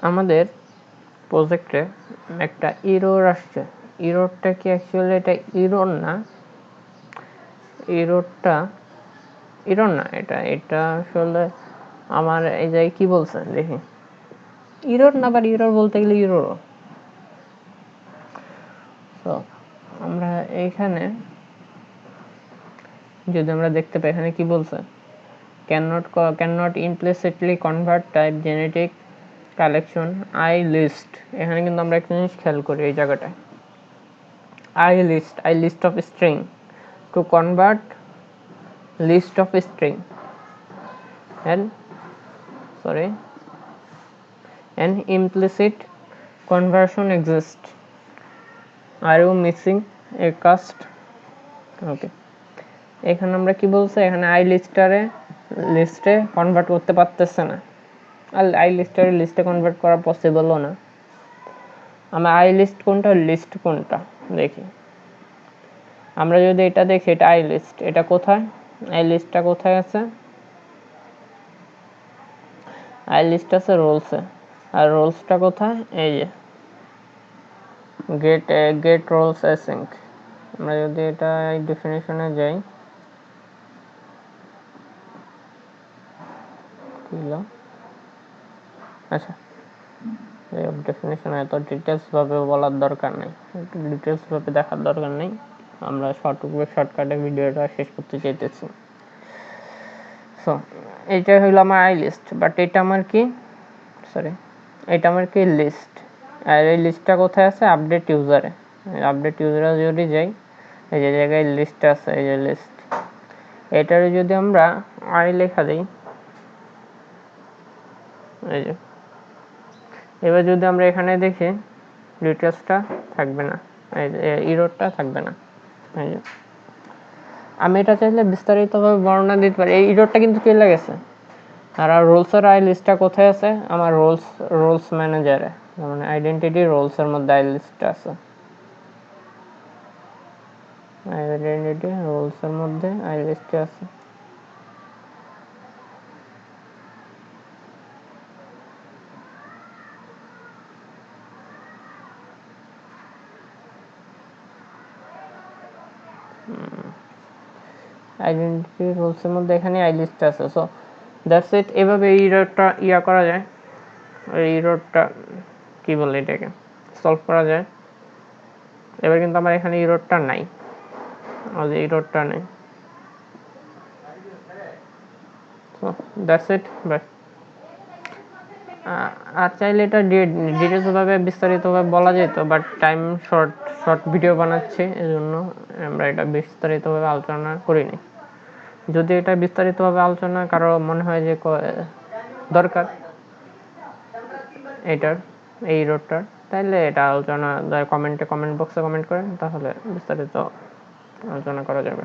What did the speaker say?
আমাদের প্রজেক্টে একটা এরর আসছে। এররটা কি অ্যাকচুয়ালি এটা এরর না, এটা আসলে আমার এই জায়গায় কি বলছে দেখি। এরর না, বাট এরর বলতে গেলে এরর। তো আমরা এইখানে যদি আমরা দেখতে পাই এখানে কি বলছে, cannot implicitly convert type genetic collection I list। এখানে কিন্তু আমরা একটা জিনিস খেয়াল করি এই জায়গাটায়, I list of string to convert list of string and an implicit conversion exists, are you missing a cast? ওকে, এখানে আমরা কি বলছে, এখানে I লিস্টে কনভার্ট করতে পারতেছে না, আর I লিস্টে কনভার্ট করা পসিবলও না। আমরা I লিস্ট কোনটা, লিস্ট কোনটা দেখি। আমরা যদি এটা দেখি, এটা I লিস্ট, এটা কোথায়, I লিস্টটা কোথায় আছে, I লিস্ট আছে রোলসে, আর রোলসটা কোথায়, এই যে গেট রোলস অ্যাসিঙ্ক। আমরা যদি এটা ডেফিনিশনে যাই, আচ্ছা ডেফিনিশন এত ডিটেলস ভাবে বলার দরকার নেই, একটু ডিটেলস ভাবে দেখার দরকার নেই, আমরা শর্টকাটে ভিডিওটা শেষ করতে চাইতেছি। সো এইটা হলো আমার I লিস্ট, বাট এটা আমার কি, এটা আমার কি লিস্ট, আর এই লিস্টটা কোথায় আছে, আপডেট ইউজারে। আপডেট ইউজারে যদি যাই, এই যে জায়গায় লিস্ট আছে, এই যে লিস্ট, এটারে যদি আমরা I লেখা দিই, এই যে এবার যদি আমরা এখানে দেখি, ডিটেলসটা থাকবে না, এই যে এররটা থাকবে না। এই যে আমি এটা চাইলে বিস্তারিতভাবে বর্ণনা দিতে পারি, এই এররটা কিন্তু চলে গেছে। আর রোলসের I লিস্টটা কোথায় আছে, আমার রোলস ম্যানেজারে, মানে আইডেন্টিটি রোলসের মধ্যে I লিস্টটা আছে, আইডেন্টিটি রোলসের মধ্যে I লিস্টে আছে। আইডেন্টিটি রোলসের মধ্যে এখানে I লিস্ট আছে। সো দ্যাটস ইট। এভাবে এই এররটা করা যায়, এই এররটা কি বলে এটাকে সলভ করা যায়। এবার কিন্তু আমার এখানে এররটা নাই, এররটা নেই। So that's it, bye. আর চাইলে এটা ডিটেলসভাবে বিস্তারিতভাবে বলা যেত, বাট টাইম শর্ট ভিডিও বানাচ্ছি, এজন্য আমরা এটা বিস্তারিতভাবে আলোচনা করিনি। যদি এটা বিস্তারিতভাবে আলোচনা কারো মনে হয় যে দরকার এটার, এই রোডটার, তাহলে এটা আলোচনা কমেন্ট বক্সে কমেন্ট করেন, তাহলে বিস্তারিত আলোচনা করা যাবে।